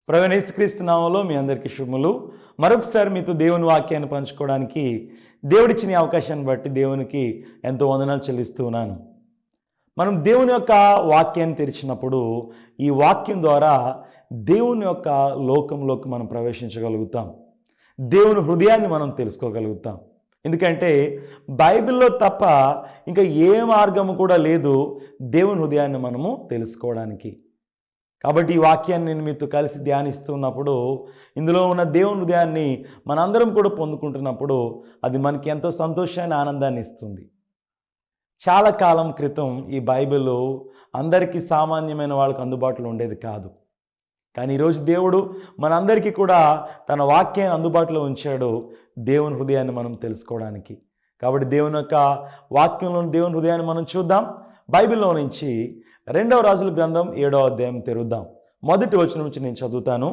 ప్రభువైన యేసుక్రీస్తు నామములో మీ అందరికీ శుభములు. మరొకసారి మీతో దేవుని వాక్యాన్ని పంచుకోవడానికి దేవుడిచ్చిన ఈ అవకాశాన్ని బట్టి దేవునికి ఎంతో వందనాలు చెల్లిస్తూ ఉన్నాను. మనం దేవుని యొక్క వాక్యాన్ని తెరిచినప్పుడు ఈ వాక్యం ద్వారా దేవుని యొక్క లోకంలోకి మనం ప్రవేశించగలుగుతాం. దేవుని హృదయాన్ని మనం తెలుసుకోగలుగుతాం. ఎందుకంటే బైబిల్లో తప్ప ఇంకా ఏ మార్గము కూడా లేదు దేవుని హృదయాన్ని మనము తెలుసుకోవడానికి. కాబట్టి ఈ వాక్యాన్ని నేను మీతో కలిసి ధ్యానిస్తున్నప్పుడు ఇందులో ఉన్న దేవుని హృదయాన్ని మనందరం కూడా పొందుకుంటున్నప్పుడు అది మనకి ఎంతో సంతోషాన్ని, ఆనందాన్ని ఇస్తుంది. చాలా కాలం క్రితం ఈ బైబిల్ అందరికీ సామాన్యమైన వాళ్ళకు అందుబాటులో ఉండేది కాదు. కానీ ఈరోజు దేవుడు మనందరికీ కూడా తన వాక్యాన్ని అందుబాటులో ఉంచాడు దేవుని హృదయాన్ని మనం తెలుసుకోవడానికి. కాబట్టి దేవుని యొక్క వాక్యంలోని దేవుని హృదయాన్ని మనం చూద్దాం. బైబిల్లో నుంచి 2వ రాజుల గ్రంథం 7వ అధ్యాయం తెరుద్దాం. మొదటి వచనం నుంచి నేను చదువుతాను.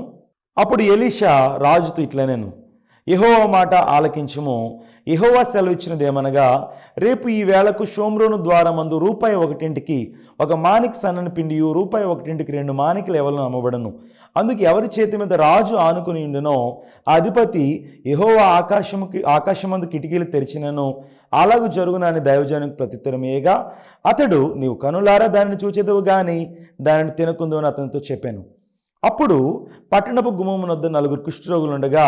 అప్పుడు ఎలీషా రాజుతో ఇట్లనెను, యెహోవా మాట ఆలకించుము. యెహోవా సెలవిచ్చినదేమనగా, రేపు ఈ వేళకు షోమ్రోను ద్వారమందు ₹1 ఒక మాణిక్ సన్నని పిండియు, ₹1 2 మాణికలు ఎవలను అమ్మబడను. అందుకు ఎవరి చేతి మీద రాజు ఆనుకుని ఉండునో ఆ అధిపతి యెహోవా ఆకాశమందు కిటికీలు తెరిచినను అలాగూ జరుగునని దైవజనునికి ప్రత్యుత్తరమేయగా, అతడు నీవు కనులారా దానిని చూచెదవు గాని దానిని తినకుందు అని అతనితో చెప్పాను. అప్పుడు పట్టణపు గుమ్మమునొద్ద 4 కుష్ఠరోగులు ఉండగా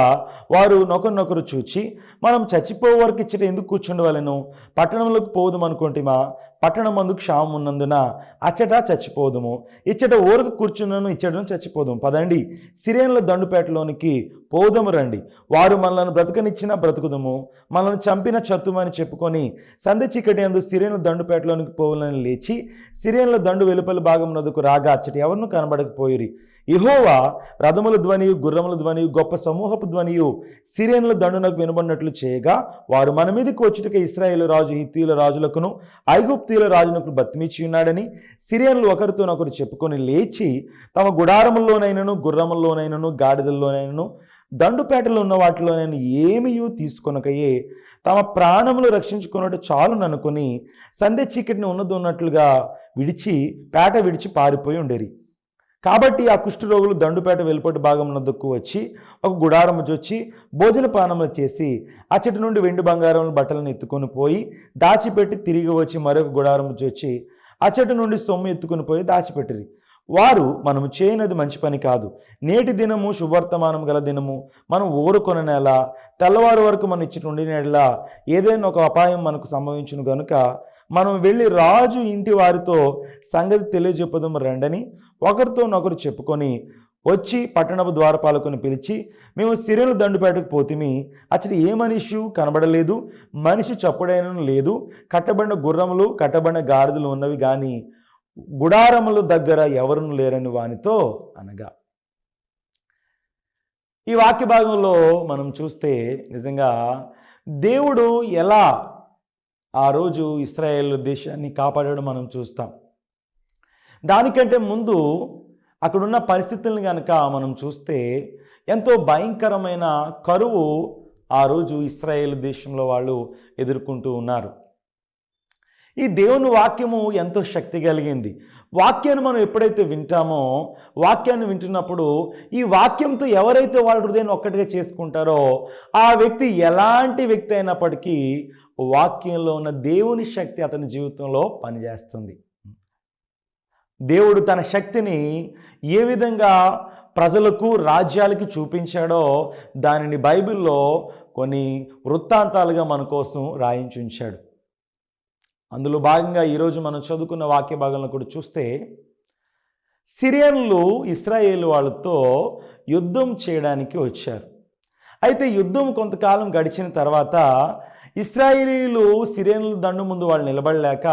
వారు నొకరినొకరు చూచి, మనం చచ్చిపో వరకు ఇచ్చట ఎందుకు కూర్చుండవలెను? పట్టణంలోకి పోదుము అనుకుంటేమా? పట్టణం మందు క్షామం ఉన్నందున అచ్చట చచ్చిపోదుము. ఇచ్చట ఊరకు కూర్చున్నను, ఇచ్చటను చచ్చిపోదుము. పదండి, సిరియన్ల దండుపేటలోనికి పోదము రండి. వారు మనలను బ్రతకనిచ్చినా బ్రతుకుదము, మనల్ని చంపిన చత్తుమని చెప్పుకొని సంధ్య చీకటి అందు సిరియన్ల దండుపేటలోనికి పోవాలని లేచి సిరియన్ల దండు వెలుపలి భాగం నదుకు రాగా అచ్చట ఎవరినూ కనబడకపోయిరి. యెహోవా రథముల ధ్వనియు, గుర్రముల ధ్వనియు, గొప్ప సమూహపు ధ్వనియు సిరియన్ల దండునకు వినబడినట్లు చేయగా, వారు మన మీదకి వచ్చుటకు ఇశ్రాయేలు రాజు హిత్తీయుల రాజులకును ఐగుప్తీయుల రాజులకు బతిమిచ్చి ఉన్నాడని సిరియన్లు ఒకరితోనొకరు చెప్పుకొని లేచి తమ గుడారముల్లోనైనను, గుర్రముల్లోనైనను, గాడిదల్లోనైనను, దండుపేటలో ఉన్న వాటిలోనైనా ఏమీయూ తీసుకొనకయే తమ ప్రాణములు రక్షించుకున్నట్టు చాలుననుకొని సంధ్య చీకటిని ఉన్నట్లుగా పేట విడిచి పారిపోయి ఉండేరి. కాబట్టి ఆ కుష్ఠరోగులు దండుపేట వెలుపటి భాగం వద్దకు వచ్చి ఒక గుడారము జొచ్చి భోజనపానములు చేసి అచ్చటి నుండి వెండి బంగారం బట్టలను ఎత్తుకొని పోయి దాచిపెట్టి తిరిగి వచ్చి మరొక గుడారము జొచ్చి అచ్చటి నుండి సొమ్ము ఎత్తుకొని పోయి దాచిపెట్టిరి. వారు, మనము చేయనది మంచి పని కాదు. నేటి దినము శుభవర్తమానం గల దినము, మనం ఊరుకొన నెల తెల్లవారు వరకు మనం ఇచ్చి ఉండినలా ఏదైనా ఒక అపాయం మనకు సంభవించును గనుక మనం వెళ్ళి రాజు ఇంటి వారితో సంగతి తెలియజెప్పదము రండని ఒకరితోనొకరు చెప్పుకొని వచ్చి పట్టణపు ద్వారపాలకుని పిలిచి, మేము సిరియన్ల దండుపేటకు పోతిమి, అచ్చట ఏ మనిషి కనబడలేదు, మనిషి చప్పుడైనను లేదు, కట్టబడిన గుర్రములు కట్టబడిన గాడిదలు ఉన్నవి కానీ గుడారముల దగ్గర ఎవరును లేరని వానితో అనగా. ఈ వాక్య భాగంలో మనం చూస్తే నిజంగా దేవుడు ఎలా ఆ రోజు ఇశ్రాయేల్ దేశాన్ని కాపాడడం మనం చూస్తాం. దానికంటే ముందు అక్కడున్న పరిస్థితులను కనుక మనం చూస్తే ఎంతో భయంకరమైన కరువు ఆ రోజు ఇశ్రాయేల్ దేశంలో వాళ్ళు ఎదుర్కొంటూ ఉన్నారు. ఈ దేవుని వాక్యము ఎంతో శక్తి కలిగింది. వాక్యాన్ని మనం ఎప్పుడైతే వింటామో, వాక్యాన్ని వింటున్నప్పుడు ఈ వాక్యంతో ఎవరైతే వాళ్ళ హృదయాన్ని ఒక్కటిగా చేసుకుంటారో ఆ వ్యక్తి ఎలాంటి వ్యక్తి అయినప్పటికీ వాక్యంలో ఉన్న దేవుని శక్తి అతని జీవితంలో పనిచేస్తుంది. దేవుడు తన శక్తిని ఏ విధంగా ప్రజలకు, రాజ్యాలకి చూపించాడో దానిని బైబిల్లో కొన్ని వృత్తాంతాలుగా మన కోసం రాయించి ఉంచాడు. అందులో భాగంగా ఈరోజు మనం చదువుకున్న వాక్య భాగంలో కూడా చూస్తే, సిరియన్లు ఇశ్రాయేలు వాళ్ళతో యుద్ధం చేయడానికి వచ్చారు. అయితే యుద్ధం కొంతకాలం గడిచిన తర్వాత ఇశ్రాయేలీలు సిరియన్ల దండు ముందు వాళ్ళు నిలబడలేక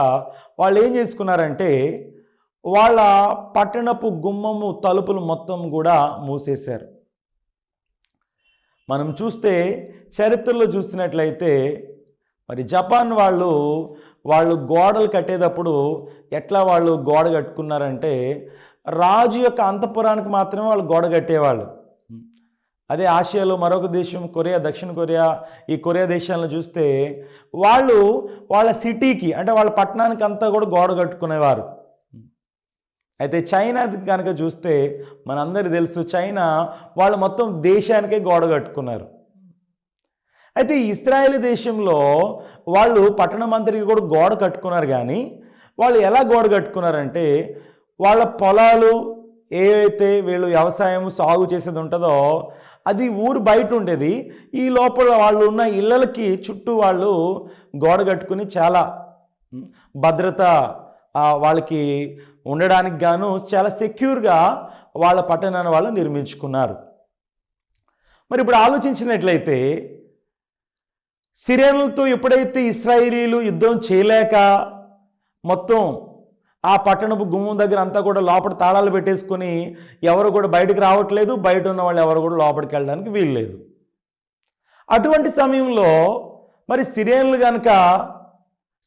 వాళ్ళు ఏం చేసుకున్నారంటే వాళ్ళ పట్టణపు గుమ్మము తలుపులు మొత్తం కూడా మూసేశారు. మనం చూస్తే చరిత్రలో చూసినట్లయితే మరి జపాన్ వాళ్ళు గోడలు కట్టేటప్పుడు ఎట్లా వాళ్ళు గోడ కట్టుకున్నారంటే రాజు యొక్క అంతఃపురానికి మాత్రమే వాళ్ళు గోడ కట్టేవాళ్ళు. అదే ఆసియాలో మరొక దేశం కొరియా, దక్షిణ కొరియా, ఈ కొరియా దేశాలను చూస్తే వాళ్ళ సిటీకి అంటే వాళ్ళ పట్టణానికి అంతా కూడా గోడ కట్టుకునేవారు. అయితే చైనా కనుక చూస్తే మనందరికీ తెలుసు, చైనా వాళ్ళు మొత్తం దేశానికే గోడ కట్టుకున్నారు. అయితే ఇస్రాయేల్ దేశంలో వాళ్ళు పట్టణం అంతటికి కూడా గోడ కట్టుకున్నారు. కానీ వాళ్ళు ఎలా గోడ కట్టుకున్నారంటే, వాళ్ళ పొలాలు ఏవైతే వీళ్ళు వ్యవసాయం సాగు చేసేది ఉంటుందో అది ఊరు బయట ఉండేది. ఈ లోపల వాళ్ళు ఉన్న ఇళ్ళకి చుట్టూ వాళ్ళు గోడ కట్టుకుని చాలా భద్రత వాళ్ళకి ఉండడానికి గాను చాలా సెక్యూర్గా వాళ్ళ పట్టణాన్ని వాళ్ళు నిర్మించుకున్నారు. మరి ఇప్పుడు ఆలోచించినట్లయితే, సిరియన్లతో ఎప్పుడైతే ఇశ్రాయేలీలు యుద్ధం చేయలేక మొత్తం ఆ పట్టణపు గుమ్మం దగ్గర అంతా కూడా లోపల తాళాలు పెట్టేసుకొని ఎవరు కూడా బయటకు రావట్లేదు, బయట ఉన్న వాళ్ళు ఎవరు కూడా లోపలికి వెళ్ళడానికి వీల్లేదు. అటువంటి సమయంలో మరి సిరియన్లు కనుక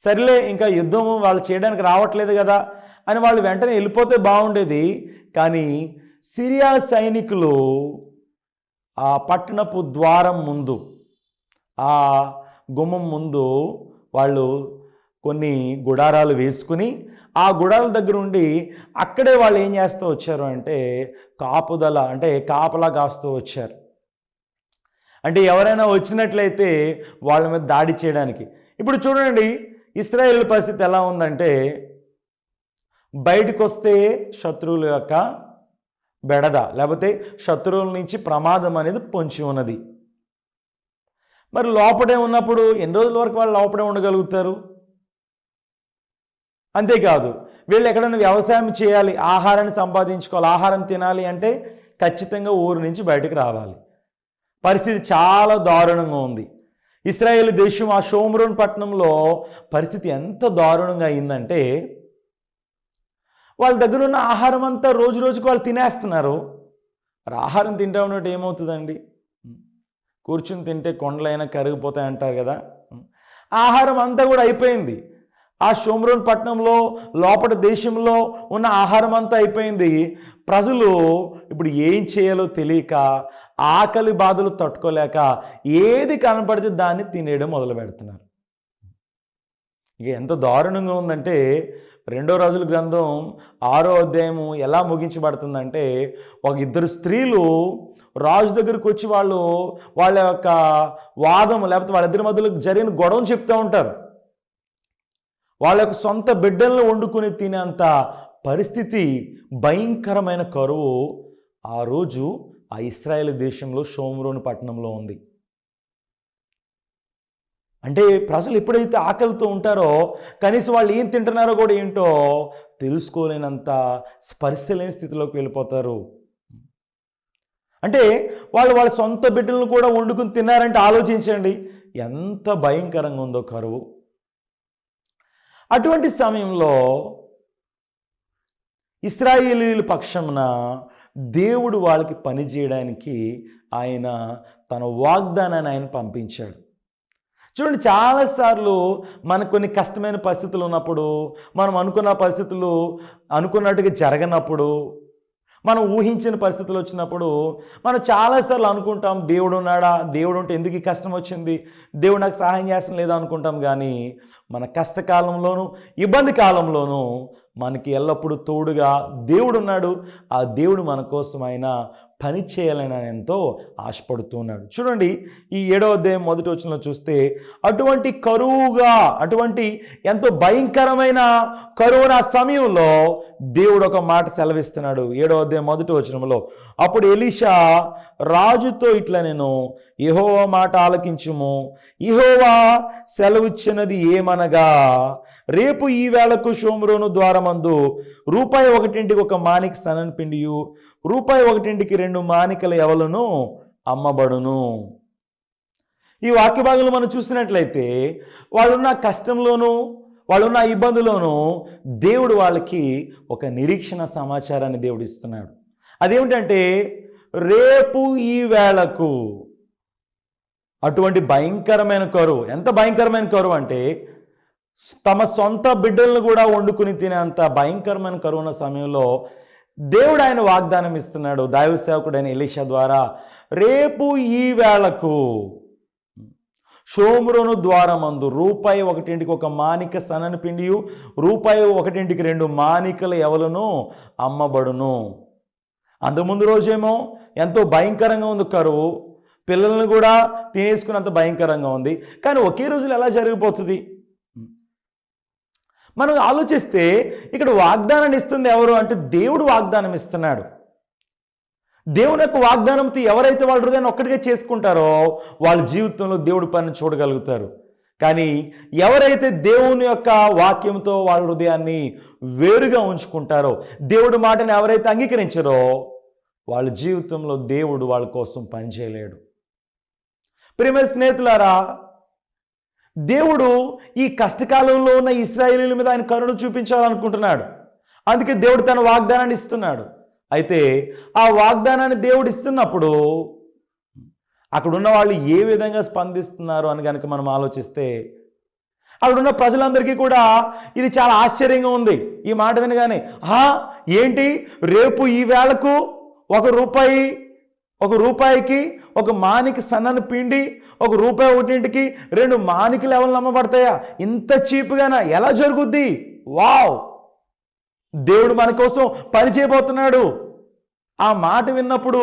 సరిలే ఇంకా యుద్ధం వాళ్ళు చేయడానికి రావట్లేదు కదా అని వాళ్ళు వెంటనే వెళ్ళిపోతే బాగుండేది. కానీ సిరియా సైనికులు ఆ పట్టణపు ద్వారం ముందు, ఆ గుమ్మం ముందు వాళ్ళు కొన్ని గుడారాలు వేసుకుని ఆ గుడారాల దగ్గర ఉండి అక్కడే వాళ్ళు ఏం చేస్తూ వచ్చారు అంటే కాపుదల, అంటే కాపలా కాస్తూ వచ్చారు. అంటే ఎవరైనా వచ్చినట్లయితే వాళ్ళ మీద దాడి చేయడానికి. ఇప్పుడు చూడండి ఇశ్రాయేల్ పరిస్థితి ఎలా ఉందంటే, బయటకు వస్తే శత్రువుల యొక్క బెడద, లేకపోతే శత్రువుల నుంచి ప్రమాదం అనేది పొంచి ఉన్నది. మరి లోపడే ఉన్నప్పుడు ఎన్ని రోజుల వరకు వాళ్ళు లోపడే ఉండగలుగుతారు? అంతేకాదు, వీళ్ళు ఎక్కడైనా వ్యవసాయం చేయాలి, ఆహారాన్ని సంపాదించుకోవాలి, ఆహారం తినాలి అంటే ఖచ్చితంగా ఊరు నుంచి బయటకు రావాలి. పరిస్థితి చాలా దారుణంగా ఉంది. ఇశ్రాయేల్ దేశం ఆ షోమ్రోన్ పట్టణంలో పరిస్థితి ఎంత దారుణంగా అయిందంటే, వాళ్ళ దగ్గర ఉన్న ఆహారం అంతా రోజు రోజుకు వాళ్ళు తినేస్తున్నారు. మరి ఆహారం తింటా ఉన్నట్టు ఏమవుతుందండి? కూర్చుని తింటే కొండలైనా కరిగిపోతాయి అంటారు కదా. ఆహారం అంతా కూడా అయిపోయింది. ఆ షోమ్రోన్ పట్టణంలో లోపల దేశంలో ఉన్న ఆహారం అంతా అయిపోయింది. ప్రజలు ఇప్పుడు ఏం చేయాలో తెలియక, ఆకలి బాధలు తట్టుకోలేక ఏది కనపడితే దాన్ని తినేయడం మొదలు పెడుతున్నారు. ఇక ఎంత దారుణంగా ఉందంటే, 2 రాజుల గ్రంథం 6వ అధ్యాయము ఎలా ముగించబడుతుందంటే, ఒక ఇద్దరు స్త్రీలు రాజు దగ్గరికి వచ్చి వాళ్ళ యొక్క వాదము, లేకపోతే వాళ్ళిద్దరి మధ్యలో జరిగిన గొడవను చెప్తూ ఉంటారు. వాళ్ళ యొక్క సొంత బిడ్డలను వండుకొని తినేంత పరిస్థితి, భయంకరమైన కరువు ఆ రోజు ఆ ఇశ్రాయేల్ దేశంలో షోమ్రోను పట్టణంలో ఉంది. అంటే ప్రజలు ఎప్పుడైతే ఆకలితో ఉంటారో కనీసం వాళ్ళు ఏం తింటున్నారో కూడా ఏంటో తెలుసుకోలేనంత స్పర్శలేని స్థితిలోకి వెళ్ళిపోతారు. అంటే వాళ్ళ సొంత బిడ్డలను కూడా వండుకుని తిన్నారంటే ఆలోచించండి ఎంత భయంకరంగా ఉందో కరువు. అటువంటి సమయంలో ఇశ్రాయేలీయుల పక్షమున దేవుడు వాళ్ళకి పని చేయడానికి ఆయన తన వాగ్దానాన్ని ఆయన పంపించాడు. చూడండి, చాలాసార్లు మనకు కొన్ని కష్టమైన పరిస్థితులు ఉన్నప్పుడు, మనం అనుకున్న పరిస్థితులు అనుకున్నట్టుగా జరగనప్పుడు, మనం ఊహించిన పరిస్థితులు వచ్చినప్పుడు మనం చాలాసార్లు అనుకుంటాం, దేవుడు ఉన్నాడా, దేవుడు ఉంటే ఎందుకు ఈ కష్టం వచ్చింది, దేవుడు నాకు సహాయం చేస్తాం లేదా అనుకుంటాం. కానీ మన కష్టకాలంలోనూ ఇబ్బంది కాలంలోనూ మనకి ఎల్లప్పుడూ తోడుగా దేవుడు ఉన్నాడు. ఆ దేవుడు మన కోసం ఆయన పని చేయాలని ఆయన ఎంతో ఆశపడుతున్నాడు. చూడండి, ఈ 7వ అధ్యాయం 1వ వచనంలో చూస్తే, అటువంటి కరువుగా, అటువంటి ఎంతో భయంకరమైన కరోనా సమయంలో దేవుడు ఒక మాట సెలవిస్తున్నాడు. 7వ అధ్యాయం 1వ వచనంలో, అప్పుడు ఎలీషా రాజుతో ఇట్లా, నేను యెహోవా మాట ఆలకించుము, యెహోవా సెలవిచ్చినది ఏమనగా, రేపు ఈ వేళకు షోమ్రోను ద్వారమందు రూపాయి 1 ఒక మానిక సన్నని పిండియు, రూపాయి 1 2 మానికల ఎవలను అమ్మబడును. ఈ వాక్య భాగంలో మనం చూసినట్లయితే, వాళ్ళున్న కష్టంలోనూ వాళ్ళున్న ఇబ్బందులోనూ దేవుడు వాళ్ళకి ఒక నిరీక్షణ సమాచారాన్ని దేవుడు ఇస్తున్నాడు. అదేమిటంటే, రేపు ఈ వేళకు, అటువంటి భయంకరమైన కరువు, ఎంత భయంకరమైన కరువు అంటే తమ సొంత బిడ్డలను కూడా వండుకుని తినేంత భయంకరమైన కరువున్న సమయంలో దేవుడు ఆయన వాగ్దానం ఇస్తున్నాడు దైవ సేవకుడైన ఎలీషా ద్వారా. రేపు ఈ వేళకు షోమ్రోను ద్వారమందు రూపాయి ఒకటింటికి ఒక మానిక సన్నని పిండియు రూపాయి ఒకటింటికి 2 మానికల ఎవలను అమ్మబడును. అంతకుముందు రోజేమో ఎంతో భయంకరంగా ఉంది కరువు, పిల్లలను కూడా తినేసుకున్నంత భయంకరంగా ఉంది. కానీ ఒకే రోజులు ఎలా జరిగిపోతుంది? మనం ఆలోచిస్తే ఇక్కడ వాగ్దానాన్ని ఇస్తుంది ఎవరు అంటే దేవుడు వాగ్దానం ఇస్తున్నాడు. దేవుని యొక్క వాగ్దానంతో ఎవరైతే వాళ్ళ హృదయాన్ని ఒక్కటిగా చేసుకుంటారో వాళ్ళ జీవితంలో దేవుడి పనిని చూడగలుగుతారు. కానీ ఎవరైతే దేవుని యొక్క వాక్యంతో వాళ్ళ హృదయాన్ని వేరుగా ఉంచుకుంటారో, దేవుడి మాటని ఎవరైతే అంగీకరించారో వాళ్ళ జీవితంలో దేవుడు వాళ్ళ కోసం పనిచేయలేడు. ప్రియమైన స్నేహితులారా, దేవుడు ఈ కష్టకాలంలో ఉన్న ఇశ్రాయేలీయుల మీద ఆయన కరుణ చూపించాలనుకుంటున్నాడు. అందుకే దేవుడు తన వాగ్దానాన్ని ఇస్తున్నాడు. అయితే ఆ వాగ్దానాన్ని దేవుడు ఇస్తున్నప్పుడు అక్కడున్న వాళ్ళు ఏ విధంగా స్పందిస్తున్నారు అని కనుక మనం ఆలోచిస్తే, అక్కడున్న ప్రజలందరికీ కూడా ఇది చాలా ఆశ్చర్యంగా ఉంది. ఈ మాట వినగానే, ఏంటి రేపు ఈ వేళకు ఒక రూపాయికి ఒక మానికి సన్నని పిండి, రూపాయి ఒకటింటికి 2 మానికలు ఎవరు అమ్మబడతాయా? ఇంత చీప్గానా? ఎలా జరుగుద్ది? వావ్! దేవుడు మన కోసం పని చేయబోతున్నాడు. ఆ మాట విన్నప్పుడు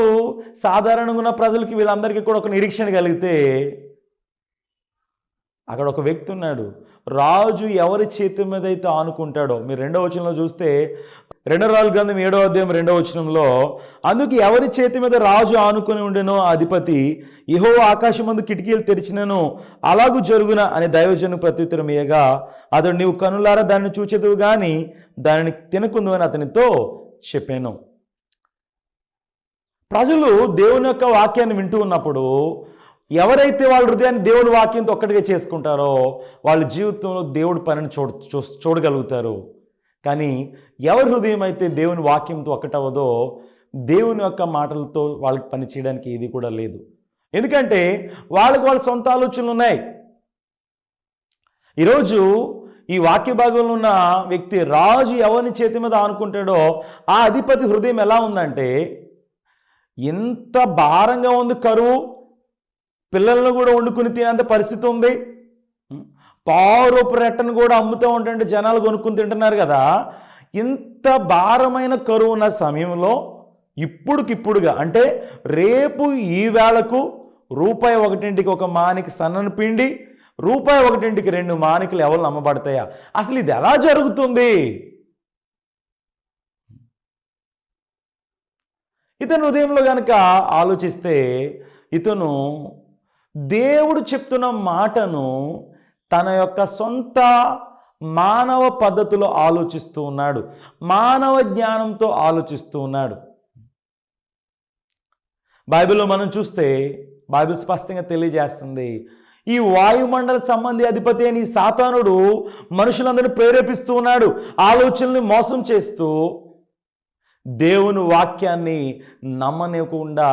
సాధారణంగా ఉన్న ప్రజలకి వీళ్ళందరికీ కూడా ఒక నిరీక్షణ కలిగితే, అక్కడ ఒక వ్యక్తి ఉన్నాడు. రాజు ఎవరి చేతి మీద అయితే ఆనుకుంటాడో, మీరు 2వ వచనంలో చూస్తే 2 రాజుల గ్రంథం 7వ అధ్యాయం 2వ వచనంలో, అందుకు ఎవరి చేతి మీద రాజు ఆనుకొని ఉండెనో ఆ అధిపతి యెహోవా ఆకాశమందు కిటికీలు తెరిచినను అలాగూ జరుగున అని దైవజను ప్రత్యుత్తరం ఇయ్యగా, అతడు నీవు కనులారా దాన్ని చూచెదువు గాని దానిని తినకుందు అని అతనితో చెప్పాను. ప్రజలు దేవుని యొక్క వాక్యాన్ని వింటూ ఉన్నప్పుడు ఎవరైతే వాళ్ళ హృదయాన్ని దేవుని వాక్యంతో ఒక్కటిగా చేసుకుంటారో వాళ్ళ జీవితంలో దేవుడి పనిని చూడగలుగుతారు. కానీ ఎవరి హృదయం అయితే దేవుని వాక్యంతో ఒక్కటవదో దేవుని యొక్క మాటలతో వాళ్ళకి పని చేయడానికి ఇది కూడా లేదు. ఎందుకంటే వాళ్ళ సొంత ఆలోచనలు ఉన్నాయి. ఈరోజు ఈ వాక్య భాగంలో ఉన్న వ్యక్తి రాజు ఎవరిని చేతి మీద ఆనుకుంటాడో ఆ అధిపతి హృదయం ఎలా ఉందంటే, ఎంత భారంగా ఉంది కరువు, పిల్లలను కూడా వండుకుని తినేంత పరిస్థితి ఉంది, పావురూపు రెట్టను కూడా అమ్ముతూ ఉంటుంటే జనాలు కొనుక్కుని తింటున్నారు కదా. ఇంత భారమైన కరువు ఉన్న సమయంలో ఇప్పుడుకిప్పుడుగా అంటే రేపు ఈ వేళకు రూపాయి ఒకటింటికి ఒక మానికి సన్నని పిండి, రూపాయి ఒకటింటికి 2 మానికలు ఎవరు అమ్మబడతాయా? అసలు ఇది ఎలా జరుగుతుంది? ఇతను హృదయంలో కనుక ఆలోచిస్తే ఇతను దేవుడు చెప్తున్న మాటను తన యొక్క సొంత మానవ పద్ధతిలో ఆలోచిస్తూ ఉన్నాడు, మానవ జ్ఞానంతో ఆలోచిస్తూ ఉన్నాడు. బైబిల్లో మనం చూస్తే బైబిల్ స్పష్టంగా తెలియజేస్తుంది, ఈ వాయుమండల సంబంధి అధిపతి అని సాతానుడు మనుషులందరినీ ప్రేరేపిస్తూ ఉన్నాడు, ఆలోచనల్ని మోసం చేస్తూ దేవుని వాక్యాన్ని నమ్మనివ్వకుండా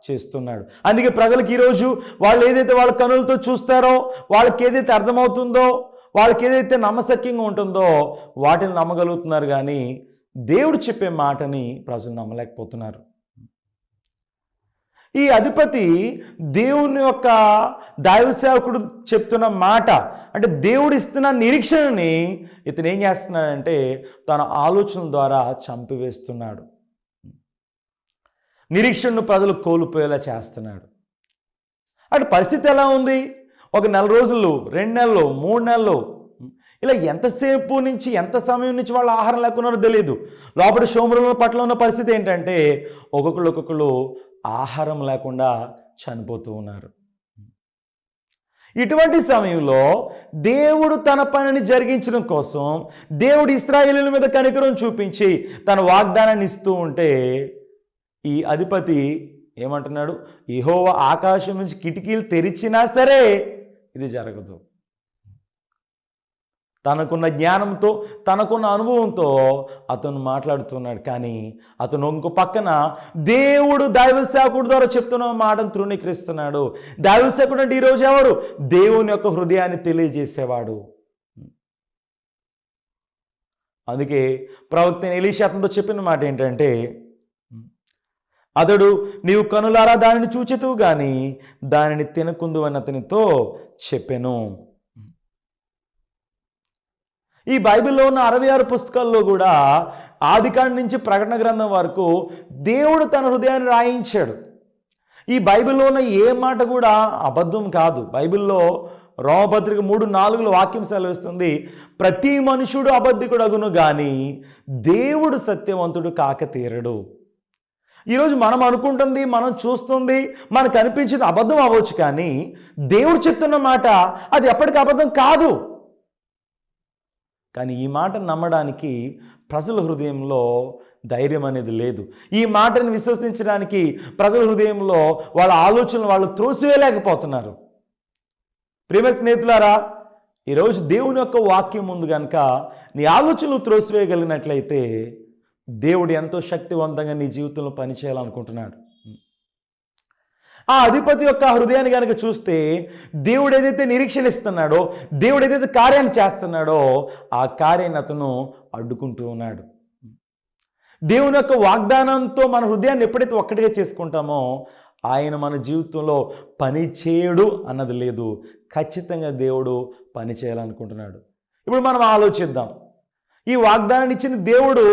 చేస్తున్నాడు. అందుకే ప్రజలకు ఈరోజు వాళ్ళు ఏదైతే వాళ్ళ కనులతో చూస్తారో, వాళ్ళకి ఏదైతే అర్థమవుతుందో, వాళ్ళకి ఏదైతే నమ్మశక్యంగా ఉంటుందో వాటిని నమ్మగలుగుతున్నారు. కానీ దేవుడు చెప్పే మాటని ప్రజలు నమ్మలేకపోతున్నారు. ఈ అధిపతి దేవుని యొక్క దైవ సేవకుడు చెప్తున్న మాట అంటే దేవుడు ఇస్తున్న నిరీక్షణని ఇతను ఏం చేస్తున్నాడంటే తన ఆలోచన ద్వారా చంపివేస్తున్నాడు. నిరీక్షణను ప్రజలు కోల్పోయేలా చేస్తున్నాడు. అటు పరిస్థితి ఎలా ఉంది? ఒక 4 రోజులు, 2 నెలలు, 3 నెలలు ఇలా ఎంతసేపు నుంచి ఎంత సమయం నుంచి వాళ్ళు ఆహారం లేకున్నారో తెలియదు. లోపల షోమ్రోను పట్ల ఉన్న పరిస్థితి ఏంటంటే ఒక్కొక్కరు ఆహారం లేకుండా చనిపోతూ ఉన్నారు. ఇటువంటి సమయంలో దేవుడు తన పనిని జరిగించడం కోసం దేవుడు ఇశ్రాయేలీయుల మీద కనికరం చూపించి తన వాగ్దానాన్ని ఇస్తూ ఉంటే ఈ అధిపతి ఏమంటున్నాడు? యెహోవా ఆకాశం నుంచి కిటికీలు తెరిచినా సరే ఇది జరగదు. తనకున్న జ్ఞానంతో తనకున్న అనుభవంతో అతను మాట్లాడుతున్నాడు. కానీ అతను ఇంకో పక్కన దేవుడు దైవ సేవకుడి ద్వారా చెప్తున్న మాటను తృణీకరిస్తున్నాడు. దైవ సేవకుడు అంటే ఈరోజు ఎవరు? దేవుని యొక్క హృదయాన్ని తెలియజేసేవాడు. అందుకే ప్రవక్త ఎలీషా అతనితో చెప్పిన మాట ఏంటంటే, అతడు నీవు కనులారా దానిని చూచెతువు గాని దానిని తినకుందు అని అతనితో చెప్పెను. ఈ బైబిల్లో ఉన్న 66 పుస్తకాల్లో కూడా ఆదికాండం నుంచి ప్రకటన గ్రంథం వరకు దేవుడు తన హృదయాన్ని రాయించాడు. ఈ బైబిల్లో ఉన్న ఏ మాట కూడా అబద్ధం కాదు. బైబిల్లో రోమపత్రిక 3:4 వాక్యం సెలవిస్తుంది, ప్రతి మనుషుడు అబద్ధికుడు అగును గాని దేవుడు సత్యవంతుడు కాక తీరడు. ఈరోజు మనం అనుకుంటుంది, మనం చూస్తుంది, మనకు అనిపించింది అబద్ధం అవ్వచ్చు, కానీ దేవుడు చెప్తున్న మాట అది ఎప్పటికీ అబద్ధం కాదు. కానీ ఈ మాట నమ్మడానికి ప్రజల హృదయంలో ధైర్యం అనేది లేదు. ఈ మాటను విశ్వసించడానికి ప్రజల హృదయంలో వాళ్ళ ఆలోచనలు వాళ్ళు త్రోసివేయలేకపోతున్నారు. ప్రేమ స్నేహితులారా, ఈరోజు దేవుని యొక్క వాక్యం ముందు కనుక నీ ఆలోచనలు త్రోసివేయగలిగినట్లయితే దేవుడు ఎంతో శక్తివంతంగా నీ జీవితంలో పనిచేయాలనుకుంటున్నాడు. ఆ అధిపతి యొక్క హృదయాన్ని కనుక చూస్తే దేవుడు ఏదైతే నిరీక్షణ ఇస్తున్నాడో, దేవుడు ఏదైతే కార్యాన్ని చేస్తున్నాడో ఆ కార్యాన్ని అతను అడ్డుకుంటూ ఉన్నాడు. దేవుని యొక్క వాగ్దానంతో మన హృదయాన్ని ఎప్పుడైతే ఒక్కటిగా చేసుకుంటామో ఆయన మన జీవితంలో పని చేయడు అన్నది లేదు. ఖచ్చితంగా దేవుడు పని చేయాలనుకుంటున్నాడు. ఇప్పుడు మనం ఆలోచిద్దాం, ఈ వాగ్దానాన్ని ఇచ్చిన దేవుడు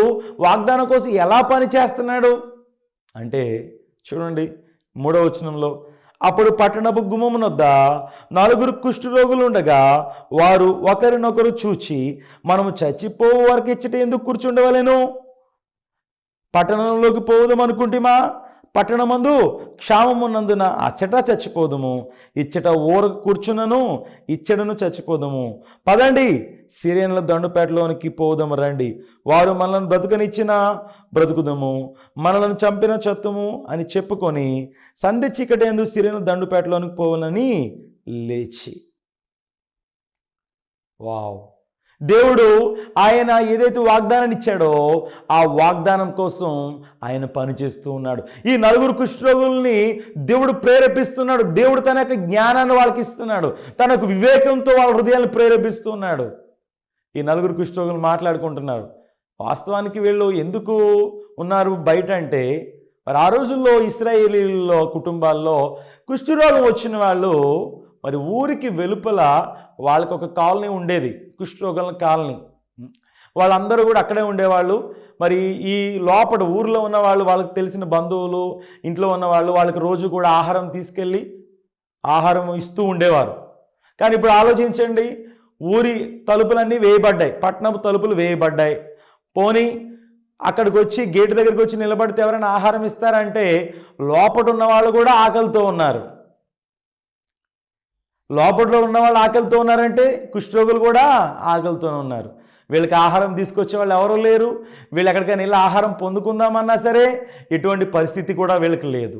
వాగ్దానం కోసం ఎలా పని చేస్తున్నాడు అంటే, చూడండి 3వ వచనంలో, అప్పుడు పట్టణపు గుమ్మమునొద్ద 4 కుష్ఠరోగులు ఉండగా వారు ఒకరినొకరు చూచి మనము చచ్చిపోవు వరకు ఇచ్చట ఎందుకు కూర్చుండవలెను? పట్టణంలోకి పోవుదాం అనుకుంటేమా? పట్టణమందు క్షామమున్నందున అచ్చట చచ్చిపోదుము, ఇచ్చట ఊర కూర్చున్నను ఇచ్చడను చచ్చిపోదుము. పదండి, సిరియన్ల దండుపేటలోనికి పోదాము రండి. వారు మనల్ని బ్రతుకనిచ్చినా బ్రతుకుదము, మనలను చంపిన చత్తుము అని చెప్పుకొని సంధి చీకటేందు సిరియన్ల దండుపేటలోనికి పోవనని లేచి. వావ్! దేవుడు ఆయన ఏదైతే వాగ్దానాన్ని ఇచ్చాడో ఆ వాగ్దానం కోసం ఆయన పనిచేస్తూ ఉన్నాడు. ఈ 4 కుష్ఠరోగుల్ని దేవుడు ప్రేరేపిస్తున్నాడు. దేవుడు తన యొక్క జ్ఞానాన్ని వాళ్ళకి ఇస్తున్నాడు. తన యొక్క వివేకంతో వాళ్ళ హృదయాన్ని ప్రేరేపిస్తూ ఉన్నాడు. ఈ 4 కుష్ఠరోగులు మాట్లాడుకుంటున్నారు. వాస్తవానికి వీళ్ళు ఎందుకు ఉన్నారు బయట అంటే, మరి ఆ రోజుల్లో ఇశ్రాయేలీల కుటుంబాల్లో కుష్ఠరోగం వచ్చిన వాళ్ళు మరి ఊరికి వెలుపల వాళ్ళకి ఒక కాలనీ ఉండేది, కుష్ఠరోగుల కాలనీ. వాళ్ళందరూ కూడా అక్కడే ఉండేవాళ్ళు. మరి ఈ లోపల ఊరిలో ఉన్న వాళ్ళు, వాళ్ళకి తెలిసిన బంధువులు, ఇంట్లో ఉన్నవాళ్ళు వాళ్ళకి రోజు కూడా ఆహారం తీసుకెళ్ళి ఆహారం ఇస్తూ ఉండేవారు. కానీ ఇప్పుడు ఆలోచించండి, ఊరి తలుపులన్నీ వేయబడ్డాయి, పట్టణపు తలుపులు వేయబడ్డాయి. పోనీ అక్కడికి వచ్చి గేటు దగ్గరికి వచ్చి నిలబడితే ఎవరైనా ఆహారం ఇస్తారంటే లోపల ఉన్న వాళ్ళు కూడా ఆకలితో ఉన్నారు. లోపట్లో ఉన్న వాళ్ళు ఆకలితో ఉన్నారంటే కుష్ఠరోగులు కూడా ఆకలితో ఉన్నారు. వీళ్ళకి ఆహారం తీసుకొచ్చే వాళ్ళు ఎవరూ లేరు. వీళ్ళు ఎక్కడికైనా వెళ్ళి ఆహారం పొందుకుందామన్నా సరే ఎటువంటి పరిస్థితి కూడా వీళ్ళకి లేదు.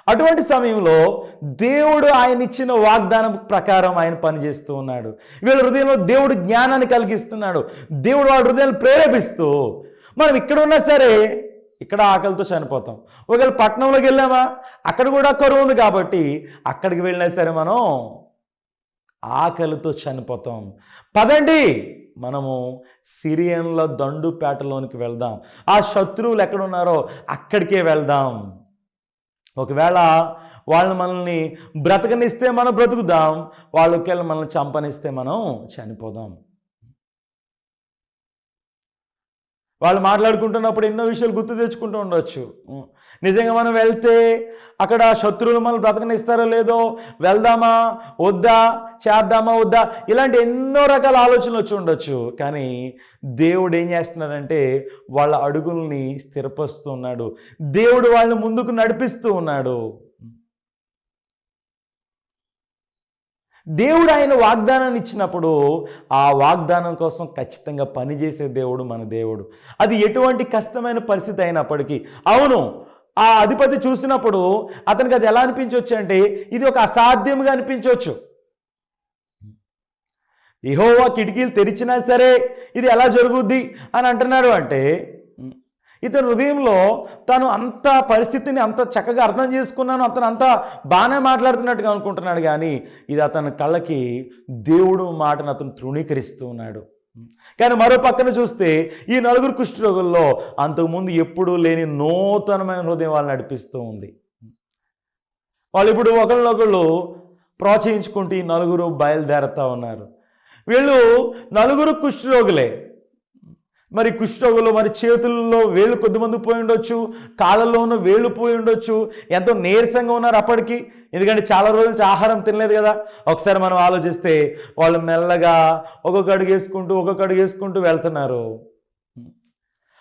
అటువంటి సమయంలో దేవుడు ఆయన ఇచ్చిన వాగ్దానం ప్రకారం ఆయన పనిచేస్తూ ఉన్నాడు. వీళ్ళ హృదయంలో దేవుడు జ్ఞానాన్ని కలిగిస్తున్నాడు. దేవుడు వాళ్ళ హృదయాన్ని ప్రేరేపిస్తూ, మనం ఇక్కడ ఉన్నా సరే ఇక్కడ ఆకలితో చనిపోతాం. ఒకవేళ పట్టణంలోకి వెళ్ళామా, అక్కడ కూడా కరువు ఉంది కాబట్టి అక్కడికి వెళ్ళినా సరే మనం ఆకలితో చనిపోతాం. పదండి, మనము సిరియన్ల దండుపేటలోనికి వెళ్దాం, ఆ శత్రువులు ఎక్కడున్నారో అక్కడికే వెళ్దాం. ఒకవేళ వాళ్ళు మనల్ని బ్రతకనిస్తే మనం బ్రతుకుదాం, వాళ్ళకి మనల్ని చంపనిస్తే మనం చనిపోదాం. వాళ్ళు మాట్లాడుకుంటున్నప్పుడు ఎన్నో విషయాలు గుర్తు తెచ్చుకుంటూ ఉండొచ్చు. నిజంగా మనం వెళ్తే అక్కడ శత్రువులు మనల్ని బ్రతకనిస్తారో లేదో, వెళ్దామా వద్దా, చేద్దామా వద్దా, ఇలాంటి ఎన్నో రకాల ఆలోచనలు వచ్చి ఉండొచ్చు. కానీ దేవుడు ఏం చేస్తున్నాడంటే వాళ్ళ అడుగుల్ని స్థిరపరుస్తూ ఉన్నాడు. దేవుడు వాళ్ళని ముందుకు నడిపిస్తూ ఉన్నాడు. దేవుడు ఆయన వాగ్దానాన్ని ఇచ్చినప్పుడు ఆ వాగ్దానం కోసం ఖచ్చితంగా పనిచేసే దేవుడు మన దేవుడు. అది ఎటువంటి కష్టమైన పరిస్థితి అయినప్పటికీ. అవును, ఆ అధిపతి చూసినప్పుడు అతనికి అది ఎలా అనిపించవచ్చు అంటే ఇది ఒక అసాధ్యంగా అనిపించవచ్చు. యెహోవా కిటికీలు తెరిచినా సరే ఇది ఎలా జరుగుద్ది అని అంటున్నాడు అంటే, ఇతని హృదయంలో తను అంత పరిస్థితిని అంత చక్కగా అర్థం చేసుకున్నాను, అతను అంత బాగానే మాట్లాడుతున్నట్టుగా అనుకుంటున్నాడు. కానీ ఇది అతని కళ్ళకి దేవుడు మాటను అతను తృణీకరిస్తూ ఉన్నాడు. కానీ మరో పక్కన చూస్తే ఈ నలుగురు కుష్ఠరోగుల్లో అంతకుముందు ఎప్పుడూ లేని నూతనమైన హృదయం వాళ్ళని నడిపిస్తూ ఉంది. వాళ్ళు ఇప్పుడు ఒకళ్ళనొకళ్ళు ప్రోత్సహించుకుంటూ ఈ నలుగురు బయలుదేరుతూ ఉన్నారు. వీళ్ళు నలుగురు కుష్ఠరోగులే. మరి కుష్ఠరోగులు మరి చేతుల్లో వేళ్ళు కొద్దిమంది పోయి ఉండొచ్చు, కాళ్ళల్లో ఉన్న వేళ్ళు పోయి ఉండొచ్చు, ఎంతో నీరసంగా ఉన్నారు అప్పటికి, ఎందుకంటే చాలా రోజుల నుంచి ఆహారం తినలేదు కదా. ఒకసారి మనం ఆలోచిస్తే వాళ్ళు మెల్లగా ఒక్కొక్క అడుగు వేసుకుంటూ వెళ్తున్నారు.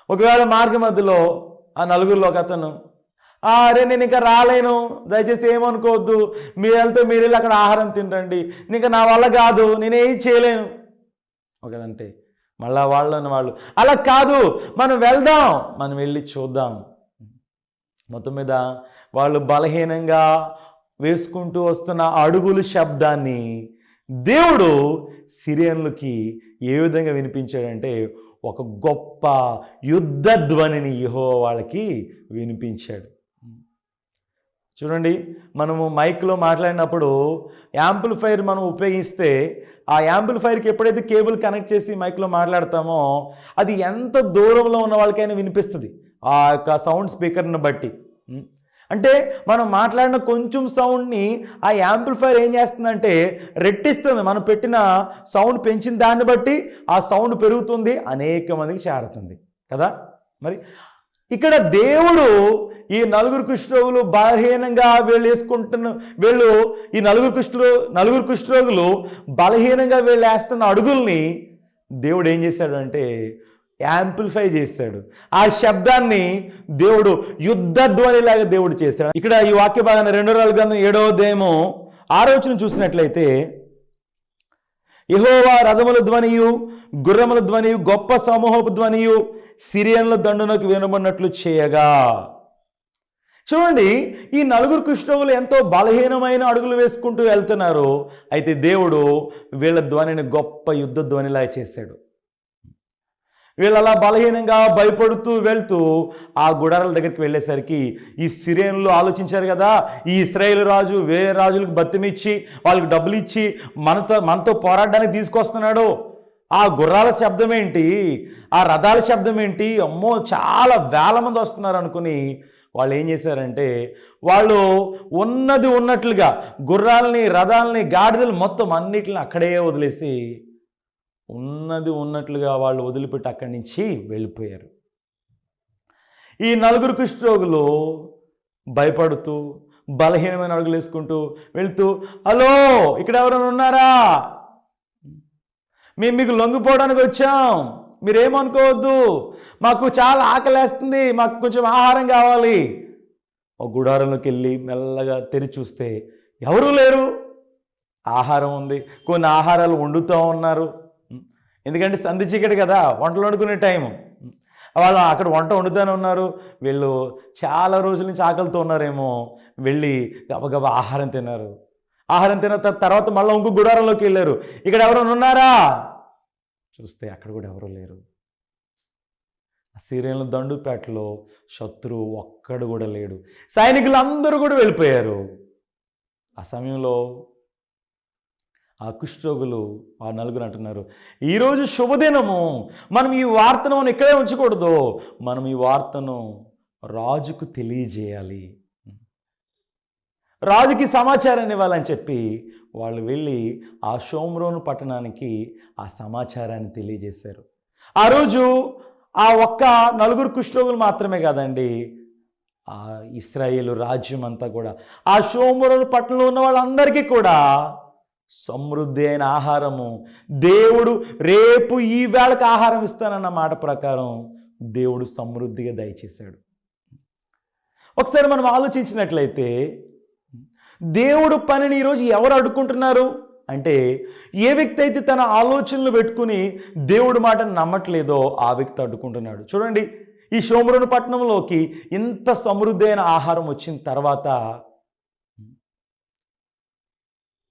ఒకవేళ మార్గ మధ్యలో ఆ నలుగురిలో ఒక అతను, అరే నేను ఇంకా రాలేను, దయచేసి ఏమనుకోవద్దు, మీరు వెళ్తే మీరు వెళ్ళి అక్కడ ఆహారం తినండి, ఇంకా నా వల్ల కాదు, నేనేం చేయలేను ఒకదంటే మళ్ళా వాళ్ళు అలా కాదు, మనం వెళ్దాం, మనం వెళ్ళి చూద్దాం. మొత్తం మీద వాళ్ళు బలహీనంగా వేసుకుంటూ వస్తున్న అడుగుల శబ్దాన్ని దేవుడు సిరియన్లకి ఏ విధంగా వినిపించాడంటే ఒక గొప్ప యుద్ధ ధ్వనిని యెహోవా వాళ్ళకి వినిపించాడు. చూడండి, మనము మైక్లో మాట్లాడినప్పుడు యాంప్లిఫైర్ మనం ఉపయోగిస్తే ఆ యాంప్లిఫైర్కి ఎప్పుడైతే కేబుల్ కనెక్ట్ చేసి మైక్లో మాట్లాడతామో అది ఎంత దూరంలో ఉన్న వాళ్ళకైనా వినిపిస్తుంది ఆ యొక్క సౌండ్ స్పీకర్ని బట్టి. అంటే మనం మాట్లాడిన కొంచెం సౌండ్ని ఆ యాంప్లిఫైర్ ఏం చేస్తుందంటే రెట్టిస్తుంది. మనం పెట్టిన సౌండ్ పెంచిన దాన్ని బట్టి ఆ సౌండ్ పెరుగుతుంది, అనేక మందికి చేరుతుంది కదా. మరి ఇక్కడ దేవుడు ఈ నలుగురు కుష్ఠరోగులు బలహీనంగా వీళ్ళు ఈ నలుగురు కుష్ఠరోగులు బలహీనంగా వీళ్ళు వేస్తున్న అడుగుల్ని దేవుడు ఏం చేశాడు అంటే యాంప్లిఫై చేశాడు. ఆ శబ్దాన్ని దేవుడు యుద్ధ ధ్వనిలాగా దేవుడు చేశాడు. ఇక్కడ ఈ వాక్య భాగాన్ని 2 రాజుల గ్రంథం 7వ అధ్యాయము 6వ వచనం చూసినట్లయితే, యెహోవా రథముల ధ్వనియు గుర్రముల ధ్వనియు గొప్ప సమూహపు ధ్వనియు సిరియన్ల దండునకు వినబడినట్లు చేయగా. చూడండి, ఈ నలుగురు కుష్ఠరోగులు ఎంతో బలహీనమైన అడుగులు వేసుకుంటూ వెళ్తున్నారు. అయితే దేవుడు వీళ్ళ ధ్వనిని గొప్ప యుద్ధ ధ్వనిలా చేశాడు. వీళ్ళు అలా బలహీనంగా భయపడుతూ వెళ్తూ ఆ గుడారాల దగ్గరికి వెళ్ళేసరికి ఈ సిరియన్లు ఆలోచించారు కదా, ఈ ఇశ్రాయేలు రాజు వేరే రాజులకు బతిమిచ్చి వాళ్ళకి డబ్బులు ఇచ్చి మనతో పోరాడడానికి తీసుకొస్తున్నాడు, ఆ గుర్రాల శబ్దం ఏంటి, ఆ రథాల శబ్దం ఏంటి, అమ్మో చాలా వేల మంది వస్తున్నారు అనుకుని వాళ్ళు ఏం చేశారంటే వాళ్ళు ఉన్నట్లుగా గుర్రాలని రథాలని గాడిదలు మొత్తం అన్నిటిని అక్కడే వదిలేసి ఉన్నట్లుగా వాళ్ళు వదిలిపెట్టి అక్కడి నుంచి వెళ్ళిపోయారు. ఈ నలుగురు కుష్ఠరోగులు భయపడుతూ బలహీనమైన అడుగులు వేసుకుంటూ వెళ్తూ, హలో ఇక్కడ ఎవరైనా ఉన్నారా, మేము మీకు లొంగిపోవడానికి వచ్చాం, మీరేమనుకోవద్దు, మాకు చాలా ఆకలేస్తుంది, మాకు కొంచెం ఆహారం కావాలి. ఒక గుడారంలోకి వెళ్ళి మెల్లగా తెరిచి చూస్తే ఎవరూ లేరు, ఆహారం ఉంది. కొన్ని ఆహారాలు వండుతూ ఉన్నారు, ఎందుకంటే సంధి చీకటి కదా, వంటలు వండుకునే టైము. వాళ్ళు అక్కడ వంట వండుతూనే ఉన్నారు. వీళ్ళు చాలా రోజుల నుంచి ఆకలితో ఉన్నారేమో, వెళ్ళి గబగబా ఆహారం తిన్నారు. ఆహారం తిన్న తర్వాత మళ్ళీ ఇంకో గుడారంలోకి వెళ్ళారు, ఇక్కడ ఎవరైనా ఉన్నారా, చూస్తే అక్కడ కూడా ఎవరూ లేరు. సిరియన్ల దండుపేటలో శత్రువు ఒక్కడు కూడా లేడు, సైనికులు అందరూ కూడా వెళ్ళిపోయారు. ఆ సమయంలో ఆ కుష్ఠరోగులు ఆ నలుగురు అంటున్నారు, ఈరోజు శుభదినము, మనం ఈ వార్తను మనం ఇక్కడే ఉంచకూడదు, మనం ఈ వార్తను రాజుకు తెలియజేయాలి, రాజుకి సమాచారాన్ని ఇవ్వాలని చెప్పి వాళ్ళు వెళ్ళి ఆ షోమ్రోను పట్టణానికి ఆ సమాచారాన్ని తెలియజేశారు. ఆ రోజు ఆ ఒక్క నలుగురు కుష్ఠరోగులు మాత్రమే కాదండి, ఆ ఇశ్రాయేలు రాజ్యం అంతా కూడా, ఆ షోమ్రోను పట్టణంలో ఉన్న వాళ్ళందరికీ కూడా సమృద్ధి అయిన ఆహారము దేవుడు రేపు ఈ వేళకు ఆహారం ఇస్తానన్న మాట ప్రకారం దేవుడు సమృద్ధిగా దయచేశాడు. ఒకసారి మనం ఆలోచించినట్లయితే దేవుడు పనిని ఈరోజు ఎవరు అడ్డుకుంటున్నారు అంటే, ఏ వ్యక్తి అయితే తన ఆలోచనలు పెట్టుకుని దేవుడి మాటను నమ్మట్లేదో ఆ వ్యక్తి అడ్డుకుంటున్నాడు. చూడండి, ఈ షోమ్రోను పట్టణంలోకి ఇంత సమృద్ధి అయిన ఆహారం వచ్చిన తర్వాత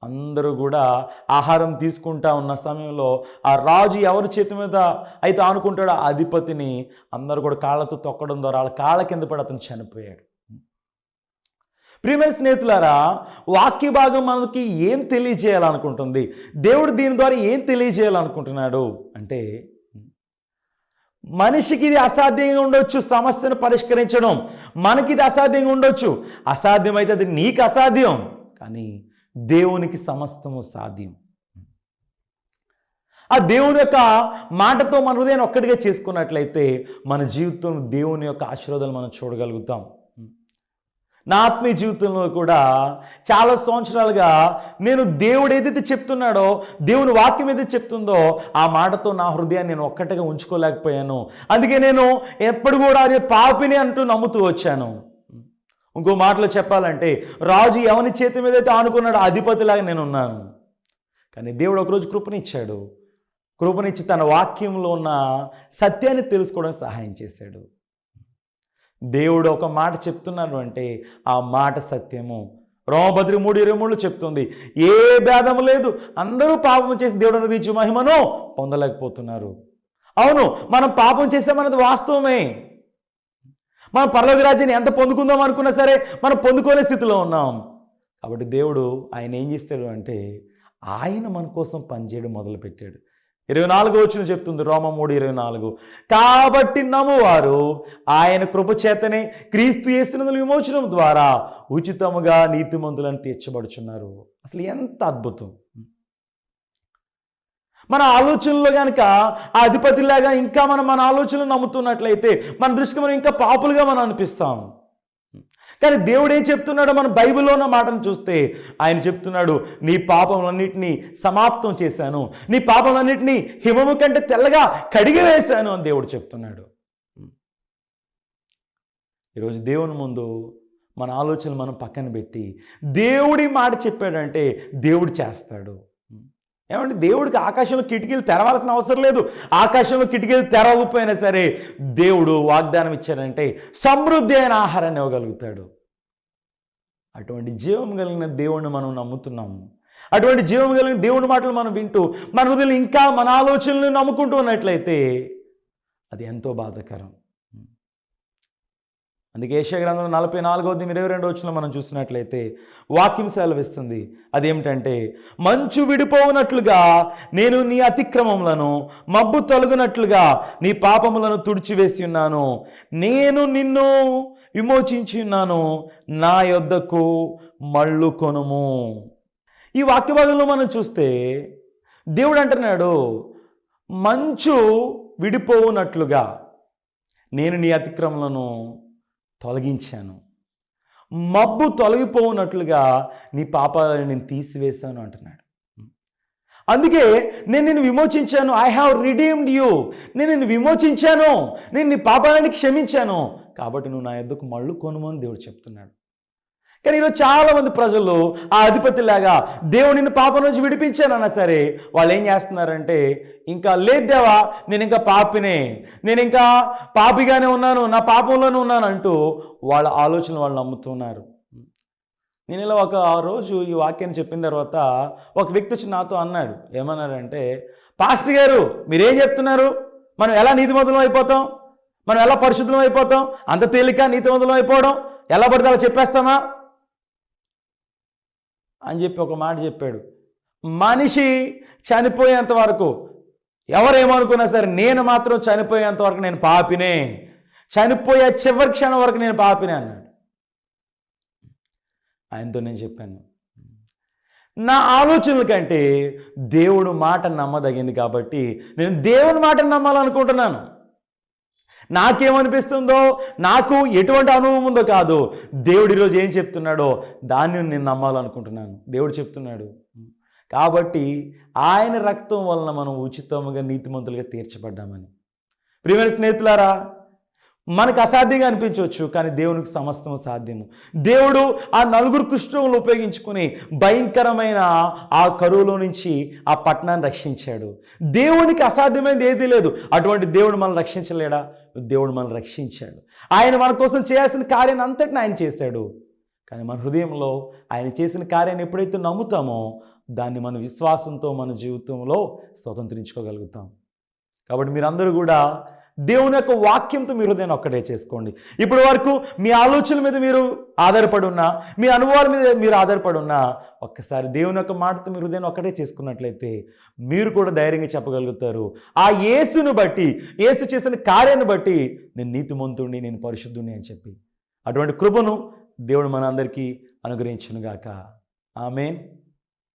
అందరూ కూడా ఆహారం తీసుకుంటా ఉన్న సమయంలో ఆ రాజు ఎవరి చేతి మీద అయితే ఆనుకుంటాడో ఆ అధిపతిని అందరూ కూడా కాళ్ళతో తొక్కడం ద్వారా వాళ్ళ కాళ్ళ కింద పడి అతను చనిపోయాడు. ప్రియమైన స్నేహితులారా, వాక్య భాగం మనకి ఏం తెలియజేయాలనుకుంటుంది? దేవుడు దీని ద్వారా ఏం తెలియజేయాలనుకుంటున్నాడు అంటే, మనిషికి ఇది అసాధ్యంగా ఉండొచ్చు సమస్యను పరిష్కరించడం, మనకి ఇది అసాధ్యంగా ఉండొచ్చు, అసాధ్యమైతే అది నీకు అసాధ్యం, కానీ దేవునికి సమస్తము సాధ్యం. ఆ దేవుని యొక్క మాటతో మన హృదయాన్ని ఒక్కటిగా చేసుకున్నట్లయితే మన జీవితం దేవుని యొక్క ఆశీర్వాదాలు మనం చూడగలుగుతాం. నా ఆత్మీయ జీవితంలో కూడా చాలా సంవత్సరాలుగా నేను దేవుడు ఏదైతే చెప్తున్నాడో, దేవుని వాక్యం ఏదైతే చెప్తుందో ఆ మాటతో నా హృదయాన్ని నేను ఒక్కటిగా ఉంచుకోలేకపోయాను. అందుకే నేను ఎప్పుడు కూడా అదే పాపిని అంటూ నమ్ముతూ వచ్చాను. ఇంకో మాటలో చెప్పాలంటే, రాజు ఎవని చేతి మీద అయితే ఆనుకున్నాడో అధిపతిలాగా నేను ఉన్నాను. కానీ దేవుడు ఒకరోజు కృపనిచ్చాడు. కృపనిచ్చి తన వాక్యంలో ఉన్న సత్యాన్ని తెలుసుకోవడానికి సహాయం చేశాడు. దేవుడు ఒక మాట చెప్తున్నాడు అంటే ఆ మాట సత్యము. రోమపత్రిక 3:23 చెప్తుంది, ఏ భేదము లేదు, అందరూ పాపం చేసి దేవుడు అనుగ్రహించు మహిమను పొందలేకపోతున్నారు. అవును, మనం పాపం చేసామన్నది వాస్తవమే. మనం పరలోక రాజ్యాన్ని ఎంత పొందుకుందాం అనుకున్నా సరే మనం పొందుకోలే స్థితిలో ఉన్నాం. కాబట్టి దేవుడు ఆయన ఏం చేస్తాడు అంటే ఆయన మన కోసం పనిచేయడం మొదలుపెట్టాడు. 24వ వచనం చెప్తుంది, రోమ 3:24, కాబట్టి నమ్మువారు ఆయన కృపచేతనే క్రీస్తు యేసునందు విమోచనం ద్వారా ఉచితముగా నీతిమంతులను తీర్చబడుచున్నారు. అసలు ఎంత అద్భుతం! మన ఆలోచనలో కనుక ఆ అధిపతిలాగా ఇంకా మన ఆలోచనలు నమ్ముతున్నట్లయితే మన దృష్టికి మనం ఇంకా పాపులుగా మనం అనిపిస్తాం. కానీ దేవుడు ఏం చెప్తున్నాడో మనం బైబిల్లో ఉన్న మాటను చూస్తే ఆయన చెప్తున్నాడు, నీ పాపములన్నింటినీ సమాప్తం చేశాను, నీ పాపములన్నింటినీ హిమము కంటే తెల్లగా కడిగివేశాను అని దేవుడు చెప్తున్నాడు. ఈరోజు దేవుని ముందు మన ఆలోచనలు మనం పక్కన పెట్టి దేవుడి మాట చెప్పాడంటే దేవుడు చేస్తాడు. ఏమంటే దేవుడికి ఆకాశంలో కిటికీలు తెరవాల్సిన అవసరం లేదు. ఆకాశంలో కిటికీలు తెరవకపోయినా సరే దేవుడు వాగ్దానం ఇచ్చాడంటే సమృద్ధి అయిన ఆహారాన్ని ఇవ్వగలుగుతాడు. అటువంటి జీవం కలిగిన దేవుడిని మనం నమ్ముతున్నాము. అటువంటి జీవం కలిగిన దేవుడి మాటలు మనం వింటూ మన హృదయంలో ఇంకా మన ఆలోచనలు నమ్ముకుంటూ ఉన్నట్లయితే అది ఎంతో బాధాకరం. అందుకే యెషయా గ్రంథం 44:22 మనం చూసినట్లయితే వాక్యం సెలవిస్తుంది. అదేమిటంటే, మంచు విడిపోవునట్లుగా నేను నీ అతిక్రమములను, మబ్బు తొలగునట్లుగా నీ పాపములను తుడిచివేసి ఉన్నాను, నేను నిన్ను విమోచించి ఉన్నాను, నా యొద్దకు మళ్ళు కొనుము. ఈ వాక్య భాగంలో మనం చూస్తే దేవుడు అంటున్నాడు, మంచు విడిపోవునట్లుగా నేను నీ అతిక్రమలను తొలగించాను, మబ్బు తొలగిపోవునట్లుగా నీ పాపాలను నేను తీసివేశాను అంటున్నాడు. అందుకే నేను నిన్ను విమోచించాను. I have redeemed you. నేను నిన్ను విమోచించాను, నేను నీ పాపాలను క్షమించాను, కాబట్టి నువ్వు నా యొద్దకు మళ్ళు కొనుము అని దేవుడు చెప్తున్నాడు. కానీ ఈరోజు చాలామంది ప్రజలు ఆ అధిపతిలాగా దేవుడు నిన్ను పాపం నుంచి విడిపించానన్నా సరే వాళ్ళు ఏం చేస్తున్నారంటే, ఇంకా లేదు దేవా, నేను ఇంకా పాపినే, నేను ఇంకా పాపిగానే ఉన్నాను, నా పాపంలోనే ఉన్నాను అంటూ వాళ్ళ ఆలోచనలు వాళ్ళు నమ్ముతున్నారు. నేను ఇలా ఒక రోజు ఈ వాక్యాన్ని చెప్పిన తర్వాత ఒక వ్యక్తి వచ్చి నాతో అన్నాడు. ఏమన్నాడంటే, పాస్టర్ గారు మీరేం చెప్తున్నారు? మనం ఎలా నీతిమంతులం అయిపోతాం? మనం ఎలా పరిశుద్ధం అయిపోతాం? అంత తేలిక నీతిమంతులం అయిపోవడం? ఎలా పడితే అలా చెప్పేస్తామా అని చెప్పి ఒక మాట చెప్పాడు. మనిషి చనిపోయేంత వరకు ఎవరేమనుకున్నా సరే నేను మాత్రం చనిపోయేంత వరకు నేను పాపినే, చనిపోయే చివరి క్షణం వరకు నేను పాపినే అన్నాడు. ఆయనతో నేను చెప్పాను, నా ఆలోచనల కంటే దేవుడు మాట నమ్మదగింది కాబట్టి నేను దేవుని మాటను నమ్మాలనుకుంటున్నాను. నాకేమనిపిస్తుందో, నాకు ఎటువంటి అనుభవం ఉందో కాదు, దేవుడు ఈరోజు ఏం చెప్తున్నాడో దాన్ని నేను నమ్మాలనుకుంటున్నాను. దేవుడు చెప్తున్నాడు కాబట్టి ఆయన రక్తం వలన మనం ఉచితంగా నీతిమంతులుగా తీర్చబడ్డామని. ప్రియమైన స్నేహితులారా, మనకు అసాధ్యంగా అనిపించవచ్చు, కానీ దేవునికి సమస్తం సాధ్యము. దేవుడు ఆ 4 కుష్ఠరోగులను ఉపయోగించుకుని భయంకరమైన ఆ కరువులో నుంచి ఆ పట్టణాన్ని రక్షించాడు. దేవునికి అసాధ్యమైనది ఏదీ లేదు. అటువంటి దేవుడు మనల్ని రక్షించలేడా? దేవుడు మనల్ని రక్షించాడు. ఆయన మన కోసం చేయాల్సిన కార్యాన్ని అంతటిని ఆయన చేశాడు. కానీ మన హృదయంలో ఆయన చేసిన కార్యాన్ని ఎప్పుడైతే నమ్ముతామో దాన్ని మన విశ్వాసంతో మన జీవితంలో స్వతంత్రించుకోగలుగుతాం. కాబట్టి మీరందరూ కూడా దేవుని యొక్క వాక్యంతో మీ హృదయాన్ని ఒక్కటే చేసుకోండి. ఇప్పటి వరకు మీ ఆలోచనల మీద మీరు ఆధారపడి ఉన్నా, మీ అనుభవాల మీద మీరు ఆధారపడి ఉన్నా, ఒక్కసారి దేవుని యొక్క మాటతో మీ హృదయాన్ని ఒక్కటే చేసుకున్నట్లయితే మీరు కూడా ధైర్యంగా చెప్పగలుగుతారు, ఆ యేసును బట్టి, యేసు చేసిన కార్యాన్ని బట్టి నేను నీతిమంతుడిని, నేను పరిశుద్ధుని అని చెప్పి. అటువంటి కృపను దేవుడు మనందరికీ అనుగ్రహించునుగాక. ఆమేన్.